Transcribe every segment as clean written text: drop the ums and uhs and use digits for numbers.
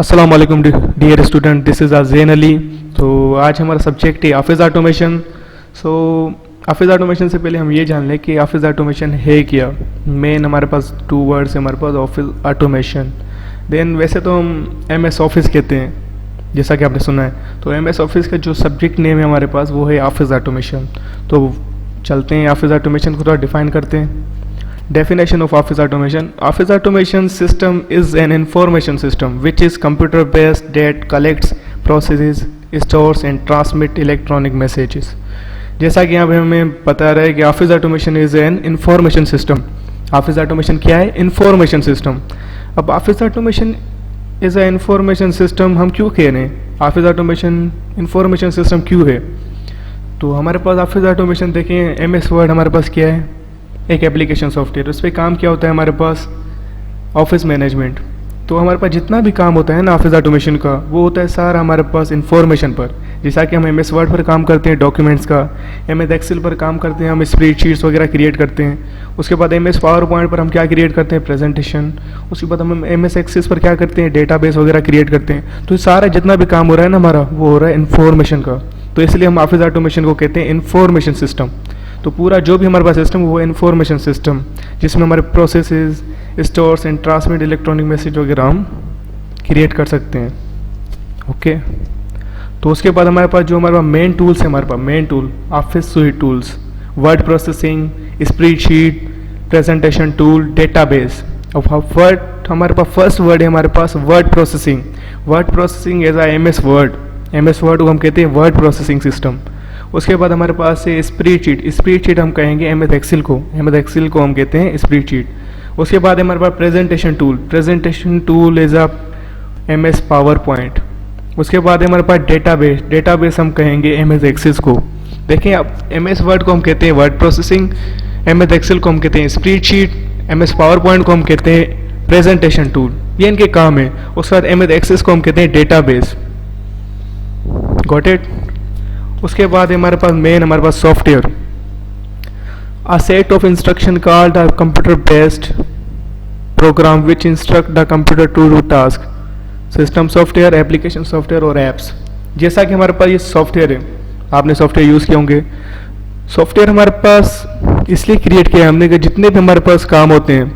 अस्सलाम वालेकुम dear student, this is Azain Ali. तो आज हमारा सब्जेक्ट है office automation. So office automation से पहले हम ये जान लें कि ऑफिस ऑटोमेशन है क्या। मेन हमारे पास 2 वर्ड्स है हमारे पास, ऑफिस ऑटोमेशन। देन वैसे तो हम एमएस ऑफिस कहते हैं, जैसा कि आपने सुना है। तो एमएस ऑफिस का जो सब्जेक्ट नेम है हमारे पास वो है ऑफिस ऑटोमेशन। तो चलते हैं ऑफिस ऑटोमेशन को थोड़ा डिफाइन करते हैं। Definition of office automation. Office automation system is an information system which is computer based that collects, processes, stores and transmit electronic messages. जैसा कि यहाँ पे हमें बता रहा है कि office automation is an information system. Office automation क्या है? Information system. अब office automation is a information system हम क्यों कह रहे हैं? ऑफिस ऑटोमेशन इंफॉर्मेशन सिस्टम क्यों है? तो हमारे पास ऑफिस ऑटोमेशन देखें, एमएस वर्ड हमारे पास क्या है? एक एप्लीकेशन सॉफ्टवेयर। उस पर काम क्या होता है हमारे पास? Office management. तो हमारे पास जितना भी काम होता है ना ऑफिस ऑटोमेशन का, वो होता है सारा हमारे पास इंफॉर्मेशन पर। जैसा कि हम एमएस वर्ड पर काम करते हैं डॉक्यूमेंट्स का, एमएस एक्सेल पर काम करते हैं, हम स्प्रेडशीट्स वगैरह क्रिएट करते हैं। उसके बाद एमएस पावर पॉइंट पर हम क्या क्रिएट करते हैं? प्रेजेंटेशन। उसके बाद हम एमएस एक्सेस पर क्या करते हैं? डेटाबेस वगैरह क्रिएट करते हैं। तो सारा जितना भी काम हो रहा है ना हमारा, वो हो रहा है इंफॉर्मेशन का। तो इसलिए हम ऑफिस ऑटोमेशन को कहते हैं इंफॉर्मेशन सिस्टम। तो पूरा जो भी हमारे पास सिस्टम वो इंफॉर्मेशन सिस्टम, जिसमें हमारे processes, stores and transmit electronic message वगैरह हम क्रिएट कर सकते हैं। ओके। तो उसके बाद हमारे पास जो हमारे पास मेन टूल्स है, हमारे पास main tool office suite tools, word processing, spreadsheet, presentation tool, database. अब वर्ड हमारे पास फर्स्ट वर्ड है हमारे पास word processing. Word processing as a MS word. MS word को हम कहते हैं वर्ड प्रोसेसिंग सिस्टम। उसके बाद हमारे पास है स्प्रेडशीट। स्प्रेडशीट हम कहेंगे एमएस एक्सेल को। एमएस एक्सेल को हम कहते हैं स्प्रेडशीट। उसके बाद हमारे पास presentation tool. Presentation tool is a MS power point. उसके बाद हमारे पास डेटाबेस। डेटाबेस हम कहेंगे एमएस एक्सेस को। देखें, अब एमएस वर्ड को हम कहते हैं वर्ड प्रोसेसिंग, एमएस एक्सेल को हम कहते हैं स्प्रेडशीट, एमएस पावर पॉइंट को हम कहते हैं प्रेजेंटेशन टूल। ये इनके काम है। उसके बाद एमएस एक्सेस को हम कहते हैं डेटाबेस। Got it? उसके बाद हमारे पास मेन हमारे पास software, a set of instruction called a computer based program which instruct the computer to do task. System software, application software और एप्स। जैसा कि हमारे पास ये सॉफ्टवेयर है, आपने सॉफ्टवेयर यूज़ किए होंगे। सॉफ्टवेयर हमारे पास इसलिए क्रिएट किया हमने कि जितने भी हमारे पास काम होते हैं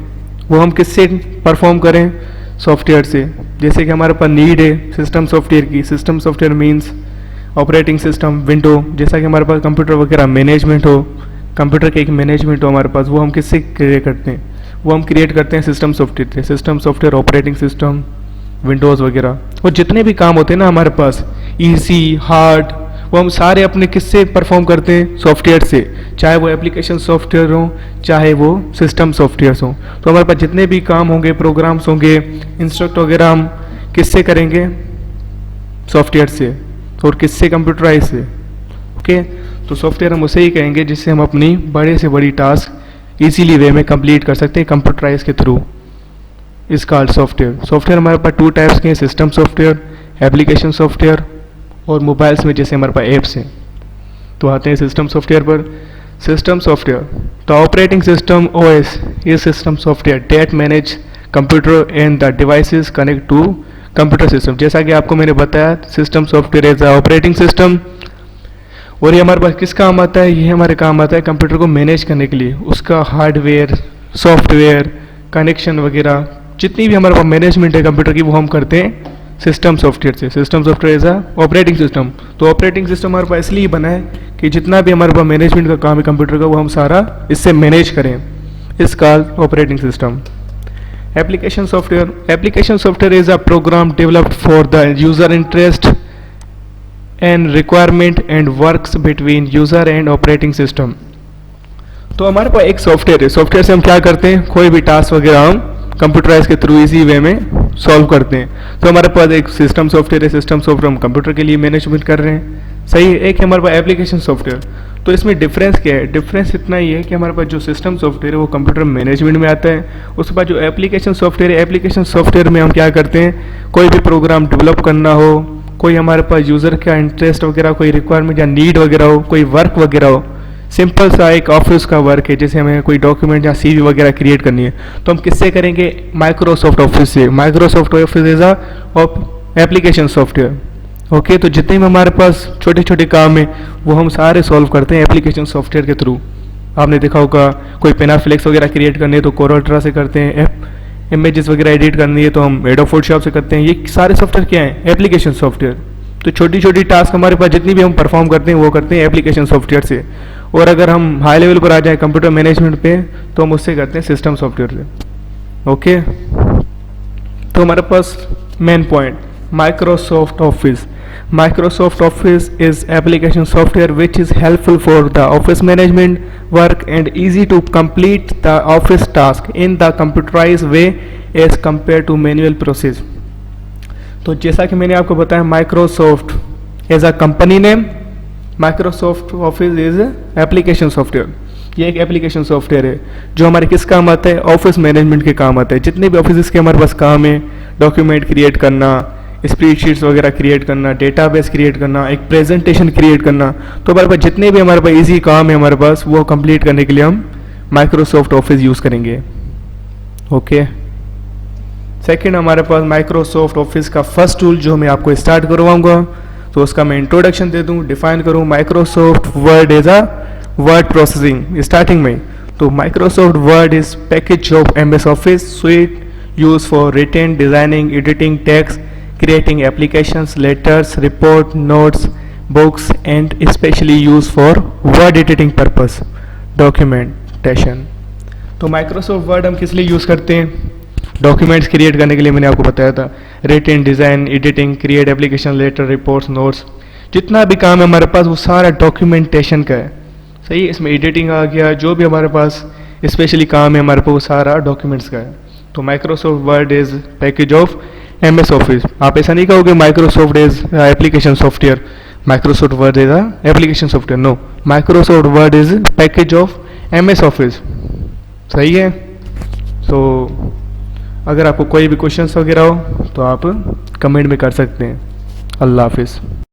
वो हम किससे परफॉर्म करें? सॉफ्टवेयर से। जैसे कि हमारे पास नीड है सिस्टम सॉफ्टवेयर की। System software means operating system, window. जैसा कि हमारे पास कंप्यूटर वगैरह मैनेजमेंट हो, कंप्यूटर का एक मैनेजमेंट हो हमारे पास, वो हम किससे क्रिएट करते हैं? वो हम क्रिएट करते हैं सिस्टम सॉफ्टवेयर से। System software, operating system, Windows वगैरह। और जितने भी काम होते हैं ना हमारे पास, ईजी, हार्ड, वो हम सारे अपने किससे परफॉर्म करते हैं? सॉफ्टवेयर से। चाहे वो एप्लीकेशन सॉफ्टवेयर हो, चाहे वो सिस्टम सॉफ्टवेयर हो। तो हमारे पास जितने भी काम होंगे, प्रोग्राम्स होंगे, इंस्ट्रक्ट वगैरह, हम किससे करेंगे? सॉफ्टवेयर से। और किससे? कंप्यूटराइज से। ओके। तो सॉफ्टवेयर हम उसे ही कहेंगे जिससे हम अपनी बड़े से बड़ी टास्क इजीली वे में कंप्लीट कर सकते हैं कंप्यूटराइज के थ्रू। इस कॉल्ड सॉफ्टवेयर। सॉफ्टवेयर हमारे पास 2 टाइप्स के हैं, सिस्टम सॉफ्टवेयर, एप्लीकेशन सॉफ्टवेयर, और मोबाइल्स में जैसे हमारे पास ऐप्स हैं। तो आते हैं सिस्टम सॉफ्टवेयर पर। System software, the operating system OS is system software that manage computer and the devices connect to computer system. जैसा कि आपको मैंने बताया, system software as operating system. और ये हमारे पास किस काम आता है? ये हमारे काम आता है कंप्यूटर को मैनेज करने के लिए। उसका हार्डवेयर, सॉफ्टवेयर, कनेक्शन वगैरह, जितनी भी हमारे पास मैनेजमेंट है कंप्यूटर की, वो हम करते हैं सिस्टम सॉफ्टवेयर से। System software as operating system. तो ऑपरेटिंग सिस्टम हमारे पास इसलिए बना है कि जितना भी हमारे पास मैनेजमेंट का काम है कंप्यूटर का, वो हम सारा इससे मैनेज करें। इस called operating system. Application software. Application software is a program developed for the user interest and requirement and works between user and operating system. तो हमारे पास एक सॉफ्टवेयर है। सॉफ्टवेयर से हम क्या करते हैं? कोई भी टास्क वगैरह हम कंप्यूटराइज के थ्रू इजी वे में सॉल्व करते हैं। तो हमारे पास एक सिस्टम सॉफ्टवेयर है। सिस्टम सॉफ्टवेयर हम कंप्यूटर के लिए मैनेजमेंट कर रहे हैं, सही है। एक है हमारे पास एप्लीकेशन सॉफ्टवेयर। तो इसमें डिफरेंस क्या है? डिफरेंस इतना ही है कि हमारे पास जो सिस्टम सॉफ्टवेयर है वो कंप्यूटर मैनेजमेंट में आता है। उसके बाद जो एप्लीकेशन सॉफ्टवेयर है, एप्लीकेशन सॉफ्टवेयर में हम क्या करते हैं? कोई भी प्रोग्राम डेवलप करना हो, कोई हमारे पास यूज़र का इंटरेस्ट वगैरह, कोई रिक्वायरमेंट या नीड वगैरह हो, कोई वर्क वगैरह हो, सिंपल सा एक ऑफिस का वर्क है, जैसे हमें कोई डॉक्यूमेंट या सीवी वगैरह क्रिएट करनी है, तो हम किससे करेंगे? माइक्रोसॉफ्ट ऑफिस से। Microsoft office is application software. Okay, तो जितने भी हमारे पास छोटे छोटे काम हैं वो हम सारे सॉल्व करते हैं एप्लीकेशन सॉफ्टवेयर के थ्रू। आपने देखा होगा कोई पेनाफ्लेक्स वगैरह क्रिएट करनी है तो कोरोल्ड्रा से करते हैं, इमेजेस वगैरह एडिट करनी है तो हम एडोब फोटोशॉप से करते हैं। ये सारे सॉफ्टवेयर क्या हैं? Application software. तो छोटी छोटी टास्क हमारे पास जितनी भी हम परफॉर्म करते हैं वो करते हैं एप्लीकेशन सॉफ्टवेयर से। और अगर हम हाई लेवल पर आ जाए कंप्यूटर मैनेजमेंट पे तो हम उससे करते हैं सिस्टम सॉफ्टवेयर से। ओके, तो हमारे पास main point Microsoft office. Microsoft Office is application software which is helpful for the office management work and easy to complete the office task in the computerized way as compared to manual process। तो जैसा कि मैंने आपको बताया Microsoft as a company name, Microsoft office is application software. ये एक application software है जो हमारे किस काम आता है? ऑफिस मैनेजमेंट के काम आता है। जितने भी ऑफिस के हमारे पास काम है, डॉक्यूमेंट क्रिएट करना, स्प्रेडशीट्स वगैरह क्रिएट करना, डेटाबेस क्रिएट करना, एक प्रेजेंटेशन क्रिएट करना, तो हमारे पास जितने भी हमारे पास इजी काम है हमारे पास वो कंप्लीट करने के लिए हम माइक्रोसॉफ्ट ऑफिस यूज़ करेंगे। ओके, सेकंड हमारे पास माइक्रोसॉफ्ट ऑफिस का फर्स्ट टूल जो मैं आपको स्टार्ट करवाऊंगा, तो उसका मैं इंट्रोडक्शन दे दूं, डिफाइन करूं। Microsoft word as a word processing starting में। तो Microsoft word is package of MS office suite use for written designing, editing text, creating applications, letters, report, notes, books and especially used for word editing purpose, documentation। तो Microsoft word हम किस लिए use करते हैं? Documents create करने के लिए मैंने आपको बताया था, written, design, editing, create application, letter, reports, notes, जितना भी काम है हमारे पास वो सारा डॉक्यूमेंटेशन का है। सही, इसमें एडिटिंग आ गया, जो भी हमारे पास स्पेशली काम है हमारे पास वो सारा डॉक्यूमेंट्स का है। तो Microsoft word is package of MS office. आप ऐसा नहीं कहोगे Microsoft is application software, Microsoft word is application software. No, Microsoft word is package of MS office. सही है। तो अगर आपको कोई भी क्वेश्चंस वगैरह हो तो आप कमेंट में कर सकते हैं। अल्लाह हाफिज़।